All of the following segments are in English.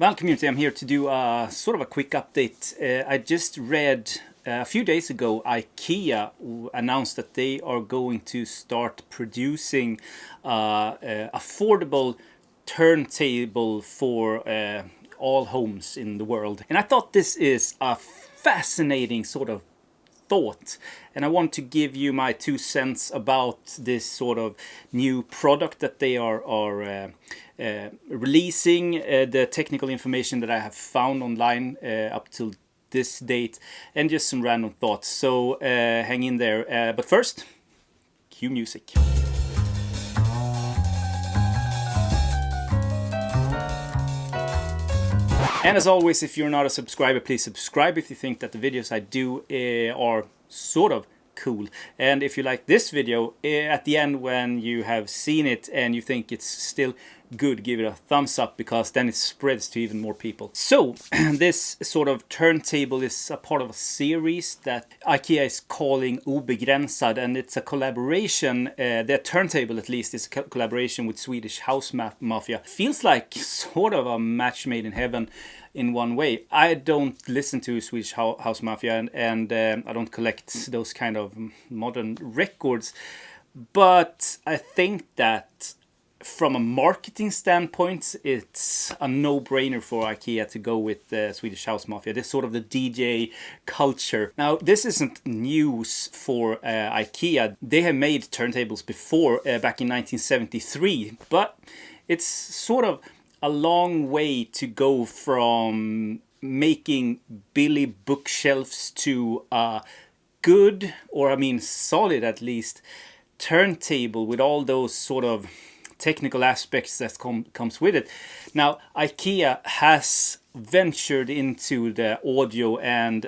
Well, community, I'm here to do sort of a quick update. I just read a few days ago IKEA announced that they are going to start producing affordable turntable for all homes in the world. And I thought this is a fascinating sort of thought, and I want to give you my 2 cents about this sort of new product that they are releasing, the technical information that I have found online up till this date, and just some random thoughts. So hang in there, but first, cue music. And as always, if you're not a subscriber, please subscribe if you think that the videos I do are sort of cool. And if you like this video, at the end when you have seen it and you think it's still good, give it a thumbs up, because then it spreads to even more people. So this sort of turntable is a part of a series that IKEA is calling Obegränsad, and it's a collaboration, their turntable at least is a collaboration with Swedish House Mafia. Feels like sort of a match made in heaven in one way. I don't listen to Swedish House Mafia, and I don't collect those kind of modern records, but I think that from a marketing standpoint, it's a no-brainer for IKEA to go with the Swedish House Mafia. This sort of the DJ culture. Now, this isn't news for IKEA. They have made turntables before, back in 1973, but it's sort of a long way to go from making Billy bookshelves to a good, or I mean solid at least, turntable with all those sort of technical aspects that comes with it. Now, IKEA has ventured into the audio and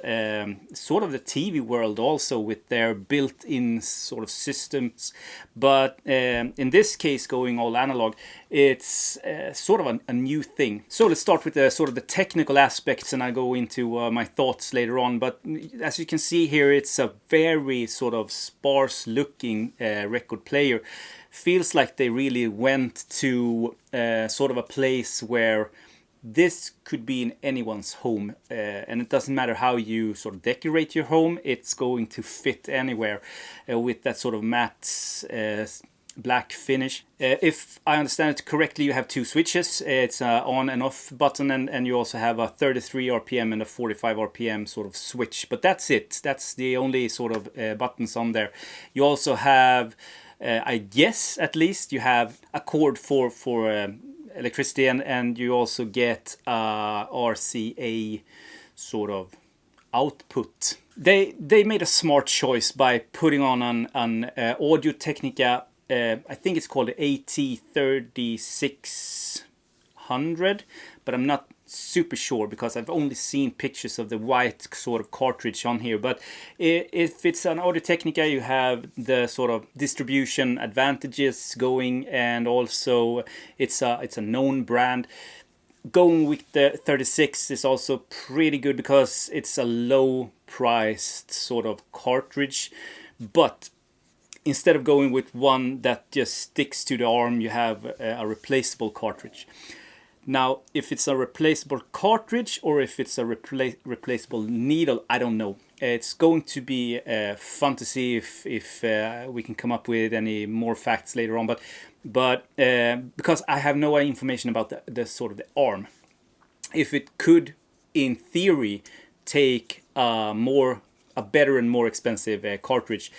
sort of the TV world also with their built-in sort of systems, but in this case, going all analog, it's sort of a new thing. So let's start with the sort of the technical aspects, and I go into my thoughts later on. But as you can see here, it's a very sort of sparse-looking record player. Feels like they really went to sort of a place where this could be in anyone's home, and it doesn't matter how you sort of decorate your home, it's going to fit anywhere with that sort of matte black finish. If I understand it correctly, you have 2 switches. It's an on and off button, and you also have a 33 RPM and a 45 RPM sort of switch, but that's it. That's the only sort of buttons on there. You also have I guess at least you have a cord for electricity, and you also get RCA sort of output. They made a smart choice by putting on an Audio Technica, I think it's called the AT3600, but I'm not super sure because I've only seen pictures of the white sort of cartridge on here. But if it's an Audio Technica, you have the sort of distribution advantages going, and also it's a known brand. Going with the 36 is also pretty good because it's a low priced sort of cartridge, but instead of going with one that just sticks to the arm, you have a replaceable cartridge. Now, if it's a replaceable cartridge or if it's a replaceable needle, I don't know. It's going to be fun to see if we can come up with any more facts later on. But because I have no information about the sort of the arm, if it could, in theory, take a better and more expensive cartridge,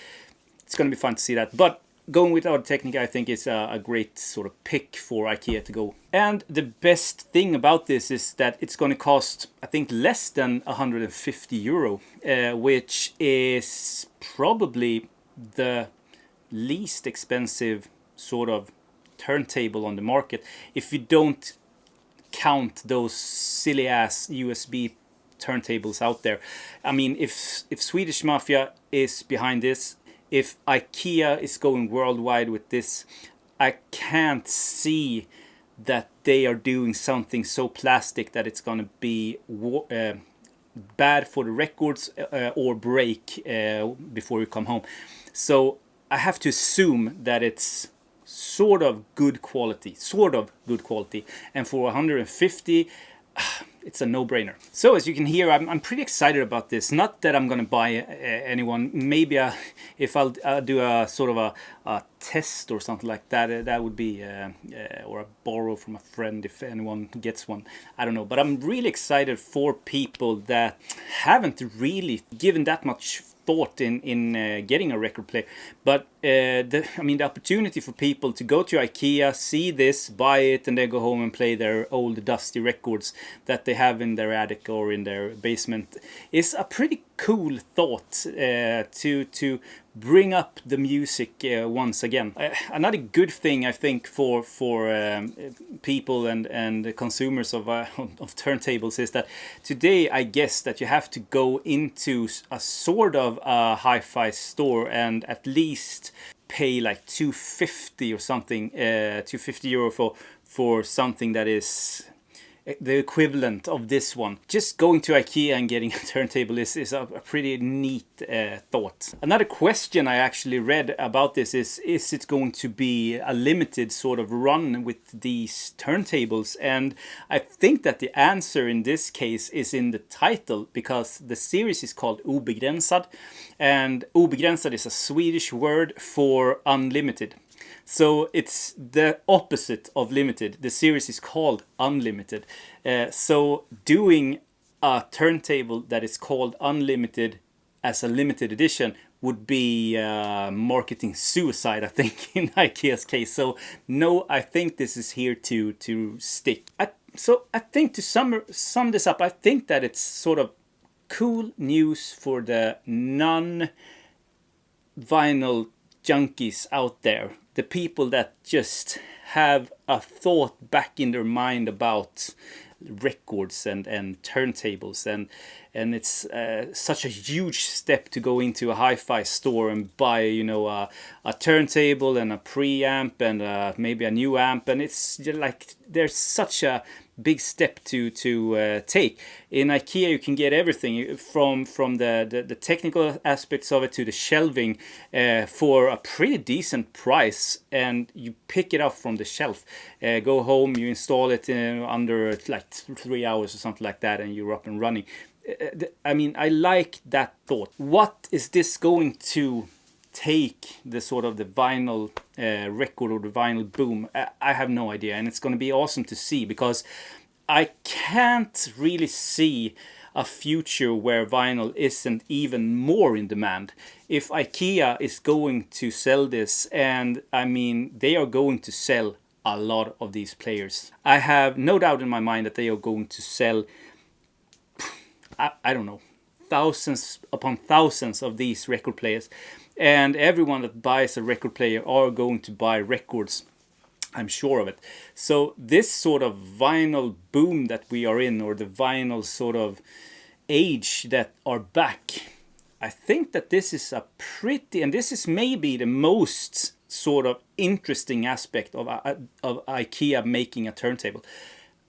it's going to be fun to see that. But going with Audio Technica, I think, is a great sort of pick for IKEA to go. And the best thing about this is that it's going to cost, I think, less than 150 euro, which is probably the least expensive sort of turntable on the market, if you don't count those silly ass USB turntables out there. I mean, if Swedish Mafia is behind this, if IKEA is going worldwide with this, I can't see that they are doing something so plastic that it's going to be bad for the records or break before you come home. So I have to assume that it's sort of good quality. And for 150, it's a no-brainer. So as you can hear, I'm pretty excited about this. Not that I'm gonna buy anyone. Maybe if I'll do a sort of a test or something like that, that would be, or a borrow from a friend if anyone gets one. I don't know. But I'm really excited for people that haven't really given that much thought in getting a record player. But the opportunity for people to go to IKEA, see this, buy it, and then go home and play their old dusty records that they have in their attic or in their basement is a pretty cool thought to bring up the music once again. Another good thing I think for people and consumers of turntables is that today I guess that you have to go into a sort of a hi-fi store and at least pay like €250 or something, €250 for something that is the equivalent of this one. Just going to IKEA and getting a turntable is a pretty neat thought. Another question I actually read about this is it going to be a limited sort of run with these turntables? And I think that the answer in this case is in the title, because the series is called Obegränsad, and Obegränsad is a Swedish word for unlimited. So it's the opposite of limited. The series is called Unlimited. So doing a turntable that is called Unlimited as a limited edition would be marketing suicide, I think, in IKEA's case. So no, I think this is here to stick. So I think to sum this up, I think that it's sort of cool news for the non-vinyl junkies out there. The people that just have a thought back in their mind about records and turntables, and it's such a huge step to go into a hi-fi store and buy, you know, a turntable and a preamp and maybe a new amp, and it's like there's such a big step to take. In IKEA you can get everything from the technical aspects of it to the shelving for a pretty decent price, and you pick it up from the shelf, go home, you install it under like 3 hours or something like that, and you're up and running. I mean, I like that thought. What is this going to take the sort of the vinyl record or the vinyl boom? I have no idea, and it's going to be awesome to see, because I can't really see a future where vinyl isn't even more in demand. If IKEA is going to sell this, and I mean they are going to sell a lot of these players, I have no doubt in my mind that they are going to sell, I don't know, thousands upon thousands of these record players. And everyone that buys a record player are going to buy records. I'm sure of it. So this sort of vinyl boom that we are in, or the vinyl sort of age that are back, I think that this is a pretty, and this is maybe the most sort of interesting aspect of IKEA making a turntable.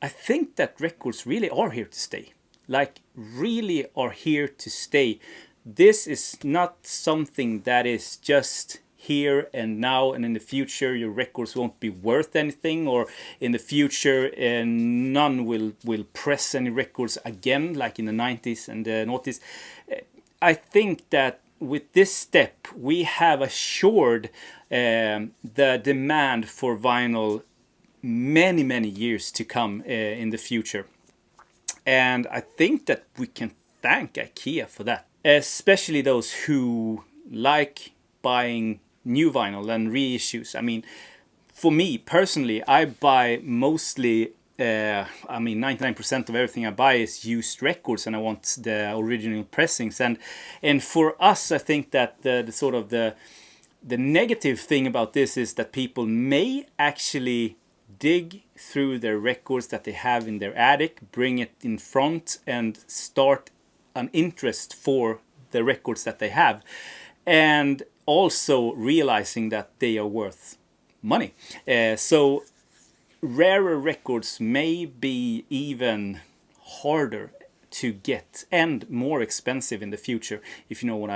I think that records really are here to stay. Like, really are here to stay. This is not something that is just here and now, and in the future your records won't be worth anything, or in the future none will press any records again, like in the 90s and the 90s. I think that with this step we have assured the demand for vinyl many years to come in the future. And I think that we can thank IKEA for that. Especially those who like buying new vinyl and reissues. I mean, for me personally, I buy mostly, 99% of everything I buy is used records, and I want the original pressings. And for us, I think that the negative thing about this is that people may actually dig through their records that they have in their attic, bring it in front, and start an interest for the records that they have, and also realizing that they are worth money. So rarer records may be even harder to get and more expensive in the future, if you know what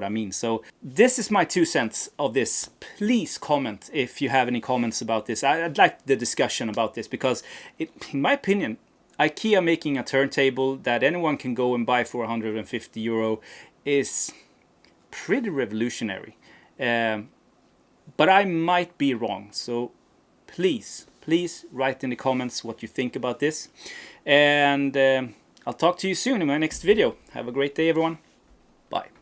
I mean. So this is my 2 cents of this. Please comment if you have any comments about this. I'd like the discussion about this, because in my opinion, IKEA making a turntable that anyone can go and buy for €150 is pretty revolutionary. But I might be wrong, so please write in the comments what you think about this. And I'll talk to you soon in my next video. Have a great day, everyone. Bye.